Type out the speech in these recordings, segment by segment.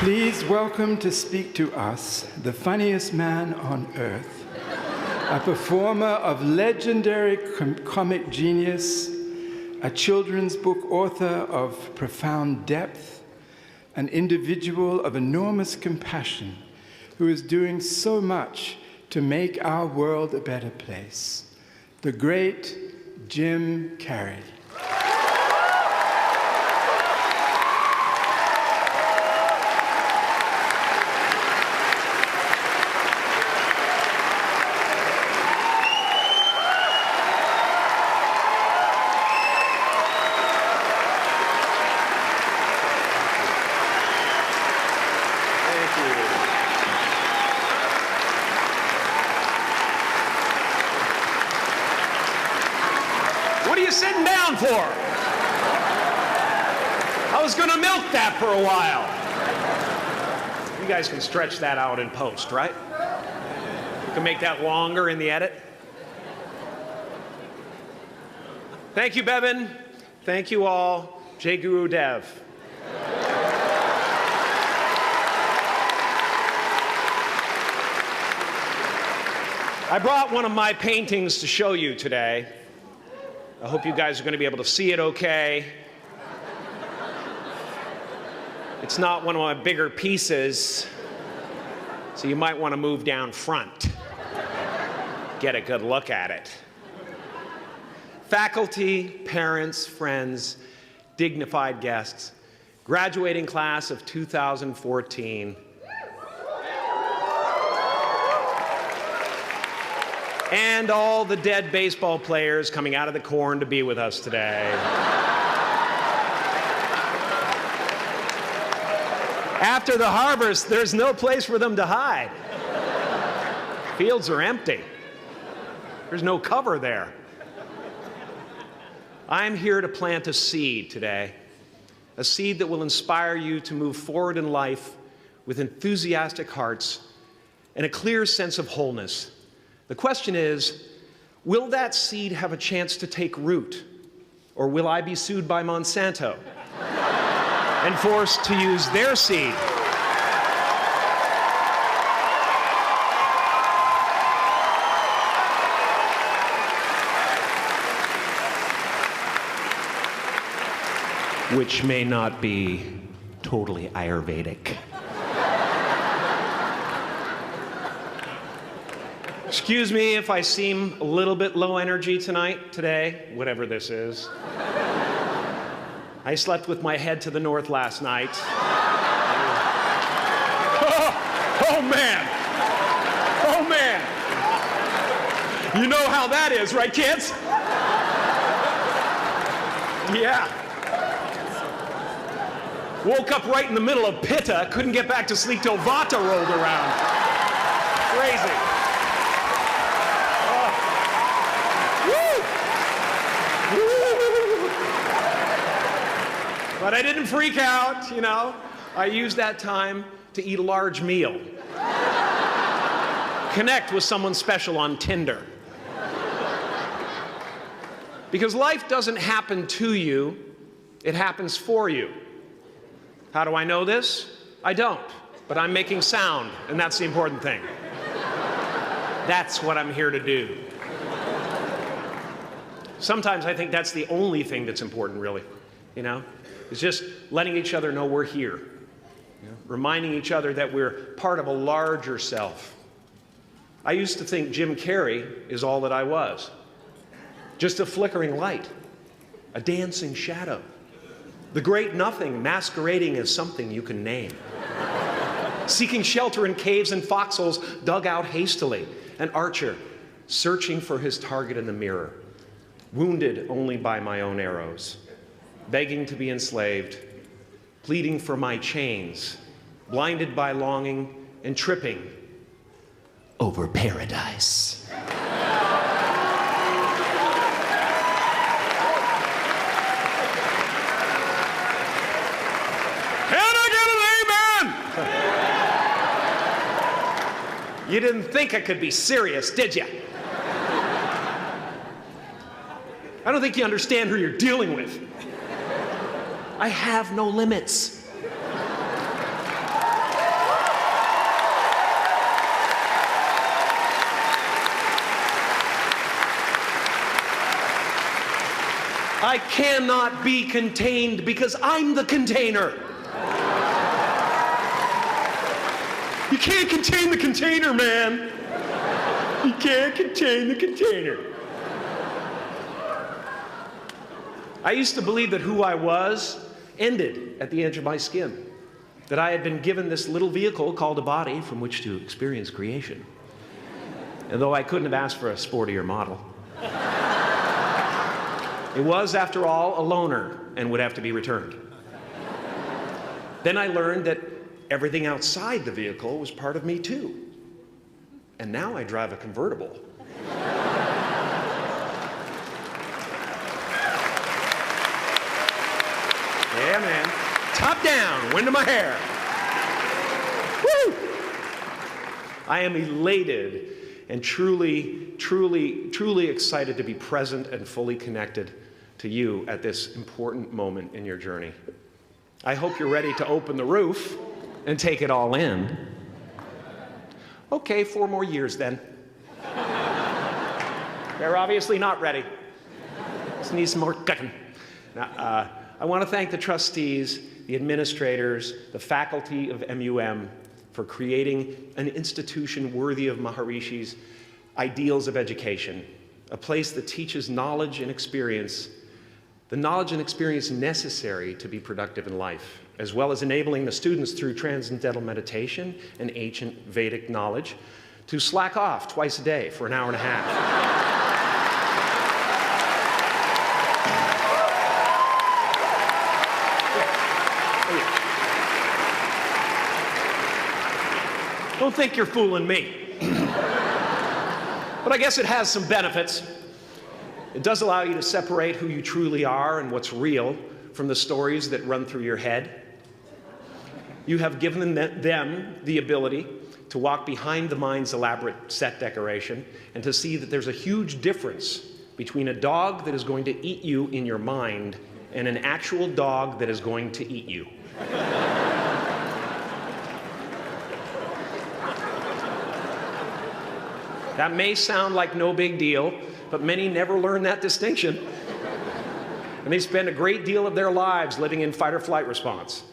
Please welcome to speak to us the funniest man on earth, a performer of legendary comic genius, a children's book author of profound depth, an individual of enormous compassion who is doing so much to make our world a better place, the great Jim Carrey. What are you sitting down for? I was going to milk that for a while. You guys can stretch that out in post, right? You can make that longer in the edit. Thank you, Bevan. Thank you all. Jai Guru Dev. I brought one of my paintings to show you today. I hope you guys are going to be able to see it okay. It's not one of my bigger pieces, so you might want to move down front. Get a good look at it. Faculty, parents, friends, dignified guests, graduating class of 2014, and all the dead baseball players coming out of the corn to be with us today. After the harvest, there's no place for them to hide. Fields are empty. There's no cover there. I'm here to plant a seed today, a seed that will inspire you to move forward in life with enthusiastic hearts and a clear sense of wholeness. The question is, will that seed have a chance to take root, or will I be sued by Monsanto and forced to use their seed? Which may not be totally Ayurvedic. Excuse me if I seem a little bit low energy today, whatever this is. I slept with my head to the north last night. Oh man! Oh man! You know how that is, right, kids? Yeah. Woke up right in the middle of Pitta, couldn't get back to sleep till Vata rolled around. Crazy. But I didn't freak out, you know. I used that time to eat a large meal. Connect with someone special on Tinder. Because life doesn't happen to you, it happens for you. How do I know this? I don't, but I'm making sound, and that's the important thing. That's what I'm here to do. Sometimes I think that's the only thing that's important, really, you know? It's just letting each other know we're here, you know? Reminding each other that we're part of a larger self. I used to think Jim Carrey is all that I was. Just a flickering light, a dancing shadow, the great nothing masquerading as something you can name. Seeking shelter in caves and foxholes dug out hastily, an archer searching for his target in the mirror, wounded only by my own arrows, begging to be enslaved, pleading for my chains, blinded by longing and tripping over paradise. Can I get an amen? You didn't think I could be serious, did you? I don't think you understand who you're dealing with. I have no limits. I cannot be contained because I'm the container. You can't contain the container, man. You can't contain the container. I used to believe that who I was ended at the edge of my skin, that I had been given this little vehicle called a body from which to experience creation. And though I couldn't have asked for a sportier model, it was, after all, a loaner and would have to be returned. Then I learned that everything outside the vehicle was part of me too. And now I drive a convertible. Yeah, man. Top down, wind of my hair. Woo! I am elated and truly, truly, truly excited to be present and fully connected to you at this important moment in your journey. I hope you're ready to open the roof and take it all in. Okay, 4 more years then. They're obviously not ready. Just need some more cooking. Now, I want to thank the trustees, the administrators, the faculty of MUM for creating an institution worthy of Maharishi's ideals of education, a place that teaches knowledge and experience, the knowledge and experience necessary to be productive in life, as well as enabling the students through transcendental meditation and ancient Vedic knowledge to slack off twice a day for an hour and a half. Don't think you're fooling me. But I guess it has some benefits. It does allow you to separate who you truly are and what's real from the stories that run through your head. You have given them the ability to walk behind the mind's elaborate set decoration and to see that there's a huge difference between a dog that is going to eat you in your mind and an actual dog that is going to eat you. That may sound like no big deal, but many never learn that distinction. And they spend a great deal of their lives living in fight or flight response.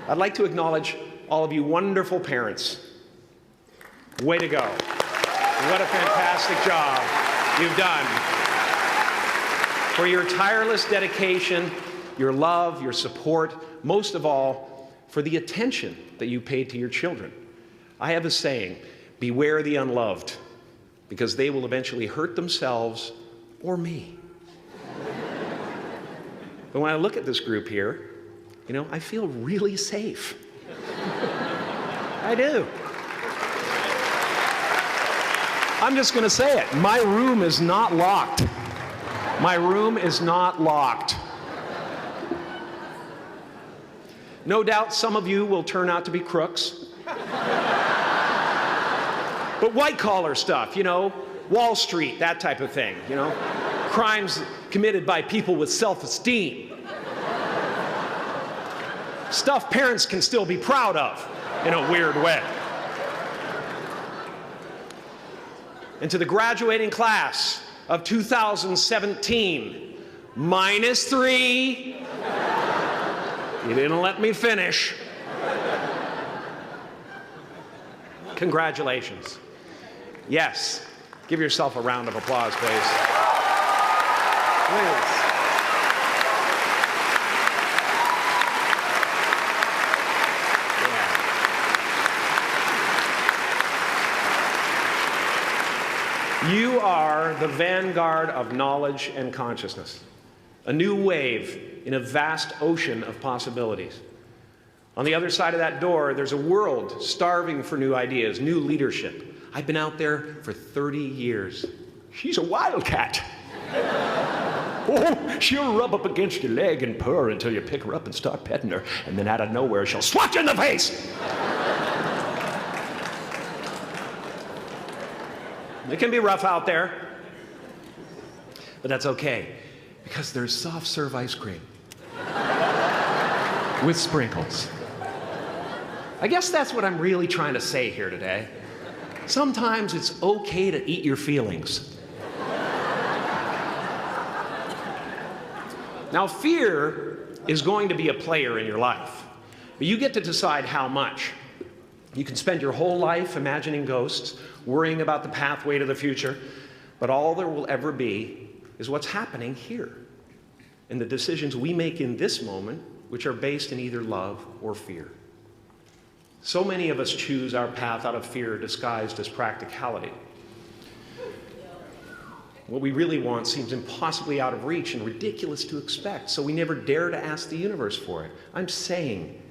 I'd like to acknowledge all of you wonderful parents. Way to go. What a fantastic job you've done. For your tireless dedication, your love, your support, most of all, for the attention that you paid to your children. I have a saying, beware the unloved, because they will eventually hurt themselves or me. But when I look at this group here, you know, I feel really safe. I do. I'm just going to say it. My room is not locked. My room is not locked. No doubt some of you will turn out to be crooks. But white-collar stuff, you know, Wall Street, that type of thing, you know, crimes committed by people with self-esteem. Stuff parents can still be proud of in a weird way. And to the graduating class of 2017, -3, you didn't let me finish. Congratulations. Yes, give yourself a round of applause, please. Please. Yeah. You are the vanguard of knowledge and consciousness, a new wave in a vast ocean of possibilities. On the other side of that door, there's a world starving for new ideas, new leadership. I've been out there for 30 years. She's a wildcat. Oh, she'll rub up against your leg and purr until you pick her up and start petting her, and then out of nowhere, she'll swat you in the face. It can be rough out there, but that's okay, because there's soft serve ice cream with sprinkles. I guess that's what I'm really trying to say here today. Sometimes it's okay to eat your feelings. Now, fear is going to be a player in your life, but you get to decide how much. You can spend your whole life imagining ghosts, worrying about the pathway to the future, but all there will ever be is what's happening here, and the decisions we make in this moment, which are based in either love or fear. So many of us choose our path out of fear disguised as practicality. What we really want seems impossibly out of reach and ridiculous to expect, so we never dare to ask the universe for it. I'm saying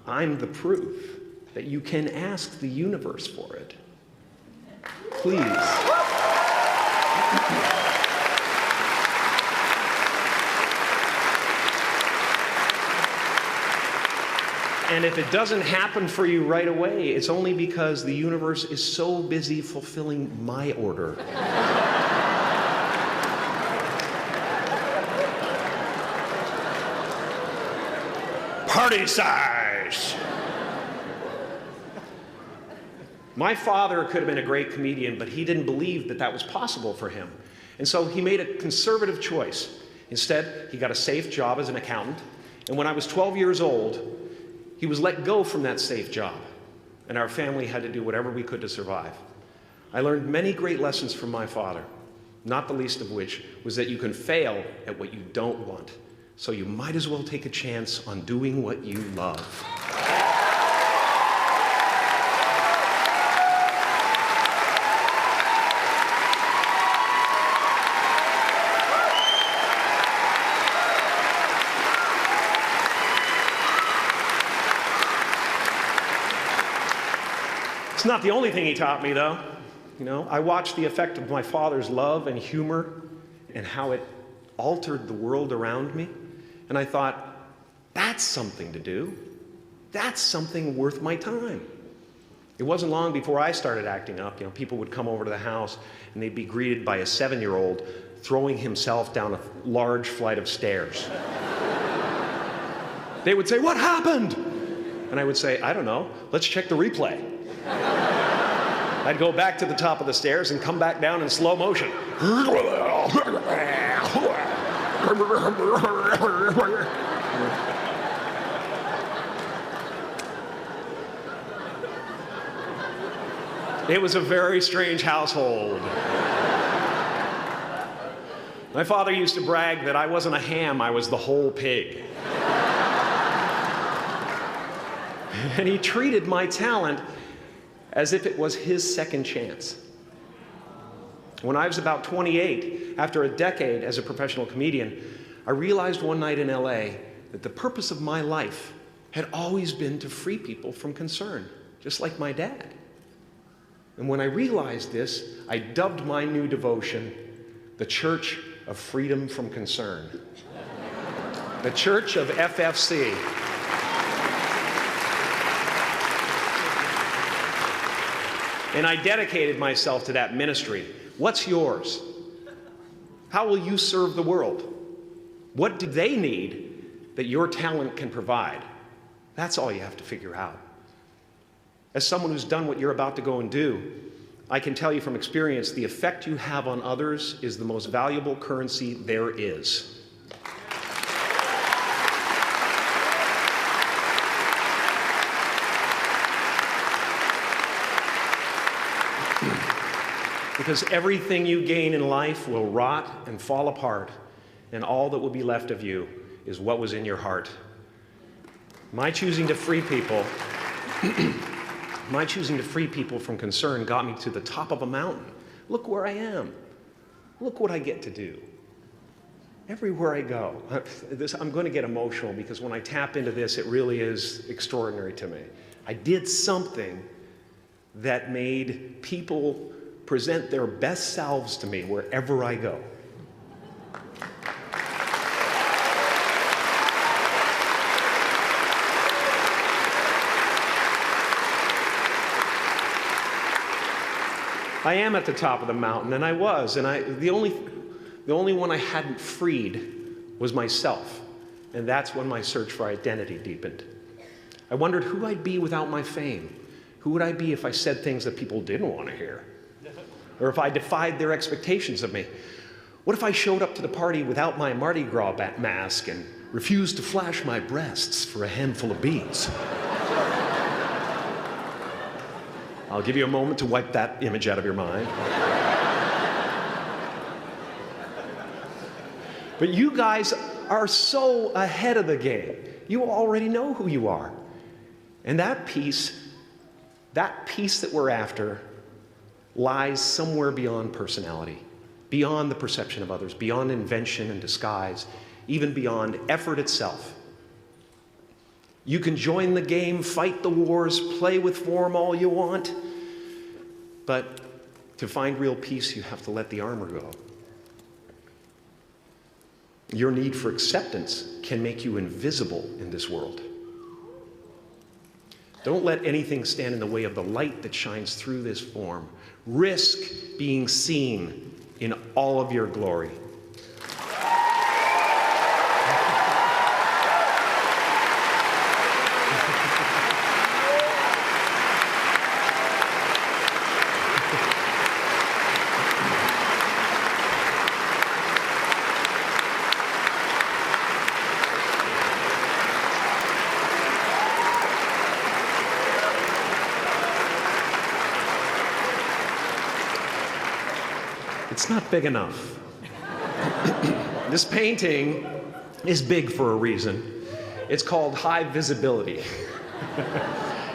I'm the proof that you can ask the universe for it. Please. And if it doesn't happen for you right away, it's only because the universe is so busy fulfilling my order. Party size! My father could have been a great comedian, but he didn't believe that that was possible for him. And so he made a conservative choice. Instead, he got a safe job as an accountant. And when I was 12 years old, he was let go from that safe job. And our family had to do whatever we could to survive. I learned many great lessons from my father, not the least of which was that you can fail at what you don't want. So you might as well take a chance on doing what you love. It's not the only thing he taught me, though. You know, I watched the effect of my father's love and humor and how it altered the world around me. And I thought, that's something to do. That's something worth my time. It wasn't long before I started acting up. You know, people would come over to the house and they'd be greeted by a 7-year-old throwing himself down a large flight of stairs. They would say, "What happened?" And I would say, "I don't know. Let's check the replay." I'd go back to the top of the stairs and come back down in slow motion. It was a very strange household. My father used to brag that I wasn't a ham, I was the whole pig. And he treated my talent as if it was his second chance. When I was about 28, after a decade as a professional comedian, I realized one night in LA that the purpose of my life had always been to free people from concern, just like my dad. And when I realized this, I dubbed my new devotion the Church of Freedom from Concern. The Church of FFC. And I dedicated myself to that ministry. What's yours? How will you serve the world? What do they need that your talent can provide? That's all you have to figure out. As someone who's done what you're about to go and do, I can tell you from experience, the effect you have on others is the most valuable currency there is. Because everything you gain in life will rot and fall apart, and all that will be left of you is what was in your heart. My choosing to free people, from concern got me to the top of a mountain. Look where I am. Look what I get to do. Everywhere I go. I'm going to get emotional because when I tap into this, it really is extraordinary to me. I did something that made people present their best selves to me wherever I go. I am at the top of the mountain, and I was, and the only one I hadn't freed was myself, and that's when my search for identity deepened. I wondered who I'd be without my fame. Who would I be if I said things that people didn't want to hear? Or if I defied their expectations of me? What if I showed up to the party without my Mardi Gras mask and refused to flash my breasts for a handful of beads? I'll give you a moment to wipe that image out of your mind. But you guys are so ahead of the game. You already know who you are. And that peace that we're after lies somewhere beyond personality, beyond the perception of others, beyond invention and disguise, even beyond effort itself. You can join the game, fight the wars, play with form all you want, but to find real peace, you have to let the armor go. Your need for acceptance can make you invisible in this world. Don't let anything stand in the way of the light that shines through this form. Risk being seen in all of your glory. It's not big enough. This painting is big for a reason. It's called high visibility.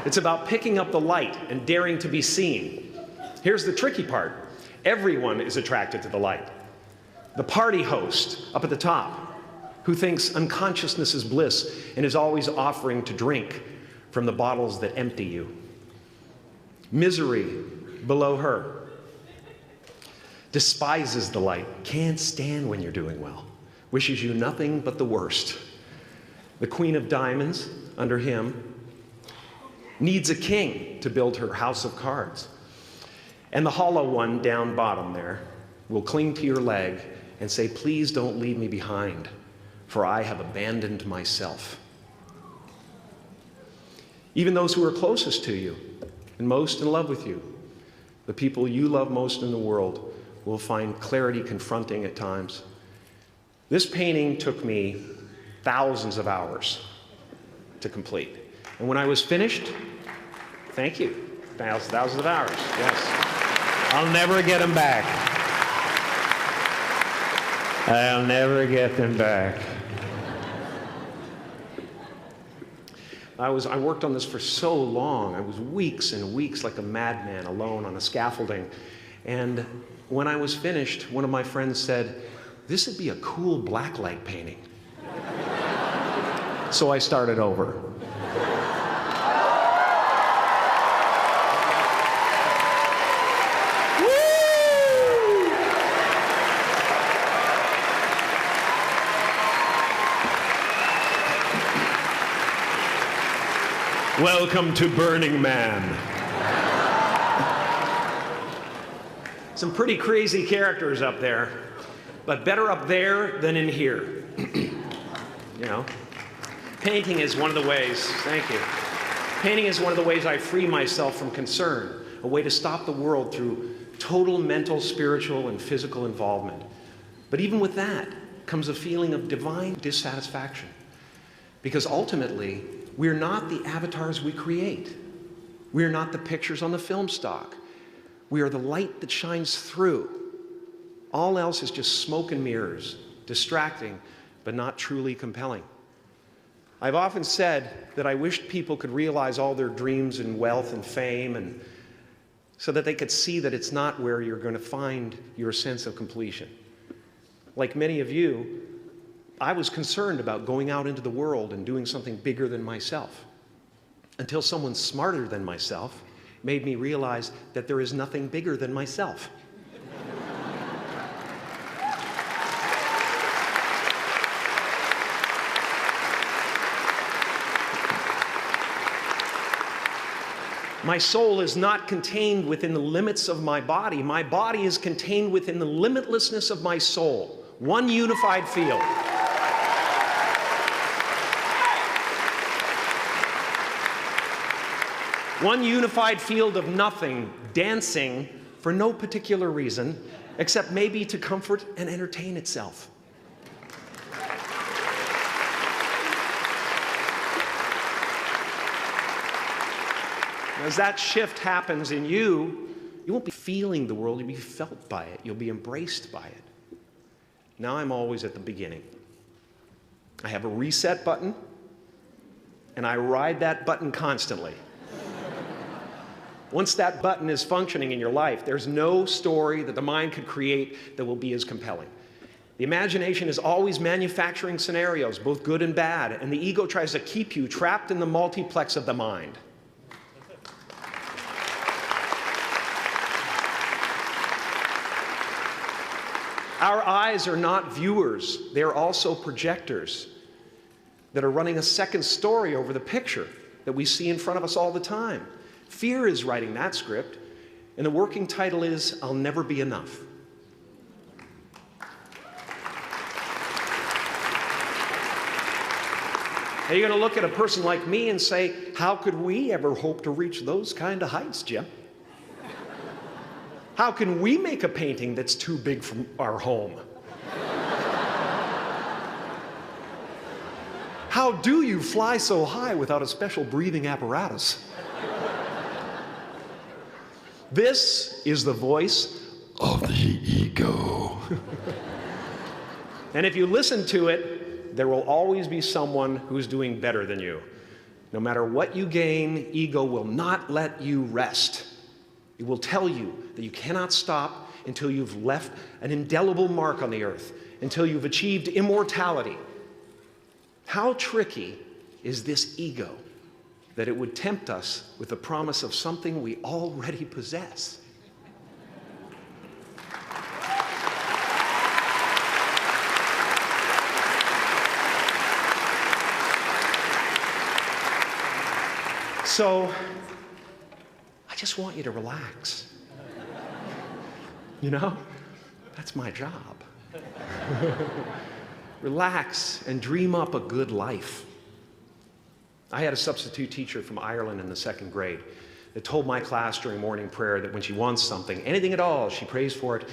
It's about picking up the light and daring to be seen. Here's the tricky part. Everyone is attracted to the light. The party host up at the top, who thinks unconsciousness is bliss and is always offering to drink from the bottles that empty you. Misery below her. Despises the light, can't stand when you're doing well, wishes you nothing but the worst. The Queen of Diamonds, under him, needs a king to build her house of cards. And the hollow one down bottom there will cling to your leg and say, please don't leave me behind, for I have abandoned myself. Even those who are closest to you and most in love with you, the people you love most in the world, will find clarity confronting at times. This painting took me thousands of hours to complete. And when I was finished, thank you, thousands of hours, yes. I'll never get them back. I'll never get them back. I worked on this for so long. I was weeks and weeks like a madman alone on a scaffolding. And when I was finished, one of my friends said, this would be a cool blacklight painting. So I started over. Welcome to Burning Man. Some pretty crazy characters up there, but better up there than in here. You know, painting is one of the ways, thank you. Painting is one of the ways I free myself from concern, a way to stop the world through total mental, spiritual, and physical involvement. But even with that comes a feeling of divine dissatisfaction, because ultimately, we're not the avatars we create. We're not the pictures on the film stock. We are the light that shines through. All else is just smoke and mirrors, distracting, but not truly compelling. I've often said that I wished people could realize all their dreams and wealth and fame, and so that they could see that it's not where you're going to find your sense of completion. Like many of you, I was concerned about going out into the world and doing something bigger than myself, until someone smarter than myself made me realize that there is nothing bigger than myself. My soul is not contained within the limits of my body. My body is contained within the limitlessness of my soul. One unified field. One unified field of nothing, dancing for no particular reason, except maybe to comfort and entertain itself. As that shift happens in you, you won't be feeling the world, you'll be felt by it. You'll be embraced by it. Now I'm always at the beginning. I have a reset button, and I ride that button constantly. Once that button is functioning in your life, there's no story that the mind could create that will be as compelling. The imagination is always manufacturing scenarios, both good and bad, and the ego tries to keep you trapped in the multiplex of the mind. Our eyes are not viewers, they're also projectors that are running a second story over the picture that we see in front of us all the time. Fear is writing that script, and the working title is, I'll Never Be Enough. Now you're going to look at a person like me and say, how could we ever hope to reach those kind of heights, Jim? How can we make a painting that's too big for our home? How do you fly so high without a special breathing apparatus? This is the voice of the ego. And if you listen to it, there will always be someone who's doing better than you. No matter what you gain, ego will not let you rest. It will tell you that you cannot stop until you've left an indelible mark on the earth, until you've achieved immortality. How tricky is this ego that it would tempt us with the promise of something we already possess? So, I just want you to relax. You know, that's my job. Relax and dream up a good life. I had a substitute teacher from Ireland in the 2nd grade that told my class during morning prayer that when she wants something, anything at all, she prays for it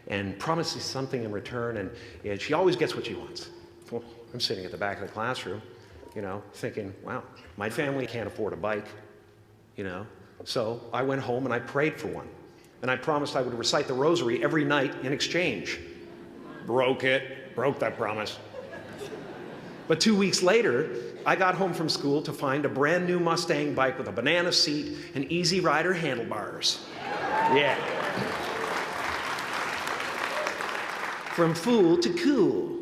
and promises something in return, and she always gets what she wants. Well, I'm sitting at the back of the classroom, you know, thinking, wow, my family can't afford a bike, you know. So I went home and I prayed for one. And I promised I would recite the rosary every night in exchange. Broke that promise. But 2 weeks later, I got home from school to find a brand new Mustang bike with a banana seat and Easy Rider handlebars. Yeah. From fool to cool.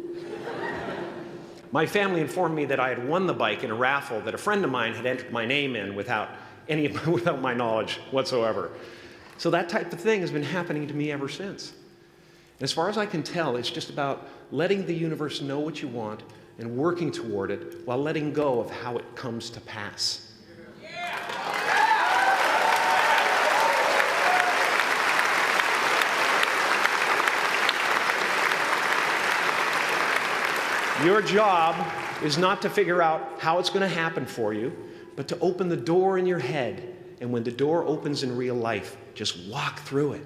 My family informed me that I had won the bike in a raffle that a friend of mine had entered my name in without my knowledge whatsoever. So that type of thing has been happening to me ever since. And as far as I can tell, it's just about letting the universe know what you want and working toward it while letting go of how it comes to pass. Your job is not to figure out how it's going to happen for you, but to open the door in your head. And when the door opens in real life, just walk through it.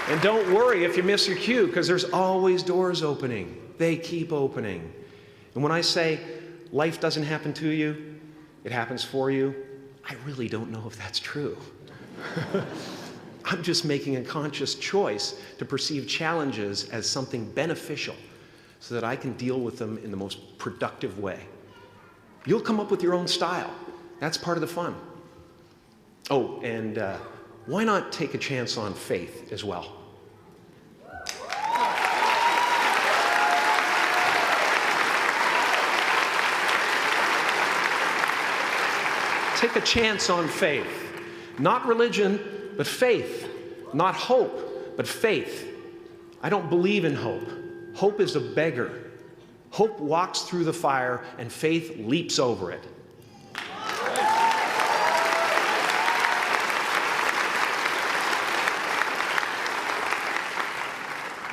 And don't worry if you miss your cue, because there's always doors opening. They keep opening. And when I say life doesn't happen to you, it happens for you, I really don't know if that's true. I'm just making a conscious choice to perceive challenges as something beneficial so that I can deal with them in the most productive way. You'll come up with your own style. That's part of the fun. Oh, and why not take a chance on faith as well? Take a chance on faith. Not religion, but faith. Not hope, but faith. I don't believe in hope. Hope is a beggar. Hope walks through the fire, and faith leaps over it.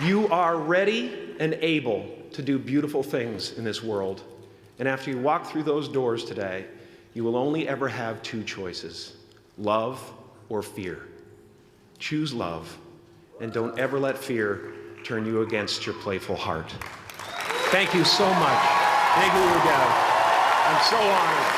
You are ready and able to do beautiful things in this world. And after you walk through those doors today, you will only ever have two choices: love or fear. Choose love, and don't ever let fear turn you against your playful heart. Thank you so much. Thank you, Miguel. I'm so honored.